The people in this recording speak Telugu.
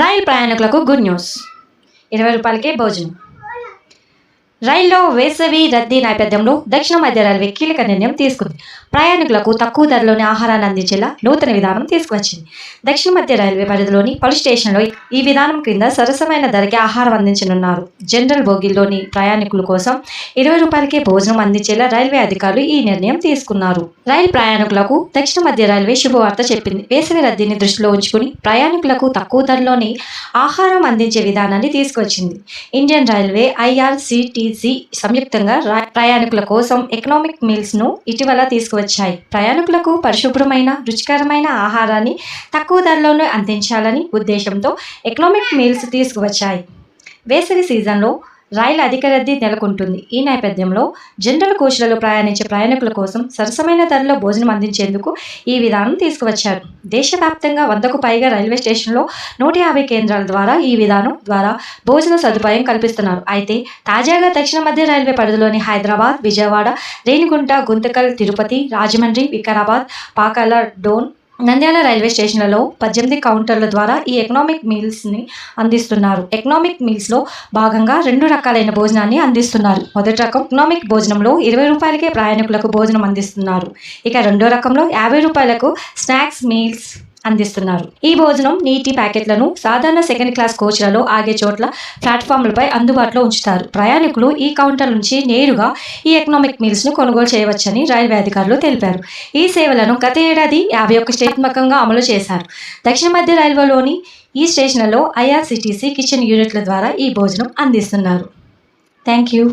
రైలు ప్రయాణికులకు గుడ్ న్యూస్. 20 రూపాయలకే భోజనం. రైల్లో వేసవి రద్దీ నేపథ్యంలో దక్షిణ మధ్య రైల్వే కీలక నిర్ణయం తీసుకుంది. ప్రయాణికులకు తక్కువ ధరలోని ఆహారాన్ని అందించేలా నూతన విధానం తీసుకువచ్చింది. దక్షిణ మధ్య రైల్వే పరిధిలోని పలు స్టేషన్లో ఈ విధానం క్రింద సరసమైన ధరకి ఆహారం అందించనున్నారు. జనరల్ బోగీల్లోని ప్రయాణికుల కోసం 20 రూపాయలకే భోజనం అందించేలా రైల్వే అధికారులు ఈ నిర్ణయం తీసుకున్నారు. రైలు ప్రయాణికులకు దక్షిణ మధ్య రైల్వే శుభవార్త చెప్పింది. వేసవి రద్దీని దృష్టిలో ఉంచుకుని ప్రయాణికులకు తక్కువ ధరలోని ఆహారం అందించే విధానాన్ని తీసుకువచ్చింది. ఇండియన్ రైల్వే, IRCTC సంయుక్తంగా ప్రయాణికుల కోసం ఎకనామిక్ మీల్స్ ను ఇటీవల తీసుకువచ్చాయి. ప్రయాణికులకు పరిశుభ్రమైన, రుచికరమైన ఆహారాన్ని తక్కువ ధరలోనే అందించాలని ఉద్దేశంతో ఎకనామిక్ మీల్స్ తీసుకువచ్చాయి. వేసవి సీజన్లో రైలు అధిక రద్దీ నెలకొంటుంది. ఈ నేపథ్యంలో జనరల్ కోచ్లలో ప్రయాణించే ప్రయాణికుల కోసం సరసమైన ధరలో భోజనం అందించేందుకు ఈ విధానం తీసుకువచ్చారు. దేశవ్యాప్తంగా 100కు పైగా రైల్వే స్టేషన్లో 150 కేంద్రాల ద్వారా ఈ విధానం ద్వారా భోజన సదుపాయం కల్పిస్తున్నారు. అయితే తాజాగా దక్షిణ మధ్య రైల్వే పరిధిలోని హైదరాబాద్, విజయవాడ, రేణిగుంట, గుంతకల్, తిరుపతి, రాజమండ్రి, వికారాబాద్, పాకాల, డోన్, నంద్యాల రైల్వే స్టేషన్లలో 18 కౌంటర్ల ద్వారా ఈ ఎకనామిక్ మీల్స్ని అందిస్తున్నారు. ఎకనామిక్ మీల్స్లో భాగంగా 2 రకాలైన భోజనాన్ని అందిస్తున్నారు. మొదటి రకం ఎకనామిక్ భోజనంలో 20 రూపాయలకే ప్రయాణికులకు భోజనం అందిస్తున్నారు. ఇక రెండో రకంలో 50 రూపాయలకు స్నాక్స్ మీల్స్ అందిస్తున్నారు. ఈ భోజనం నీటి ప్యాకెట్లను సాధారణ సెకండ్ క్లాస్ కోచ్లలో ఆగే చోట్ల ప్లాట్ఫామ్లపై అందుబాటులో ఉంచుతారు. ప్రయాణికులు ఈ కౌంటర్ నుంచి నేరుగా ఈ ఎకనామిక్ మీల్స్ను కొనుగోలు చేయవచ్చని రైల్వే అధికారులు తెలిపారు. ఈ సేవలను గత ఏడాది 51 స్టేషన్లుగా అమలు చేశారు. దక్షిణ మధ్య రైల్వేలోని ఈ స్టేషన్లలో IRCTC కిచెన్ యూనిట్ల ద్వారా ఈ భోజనం అందిస్తున్నారు. Thank you.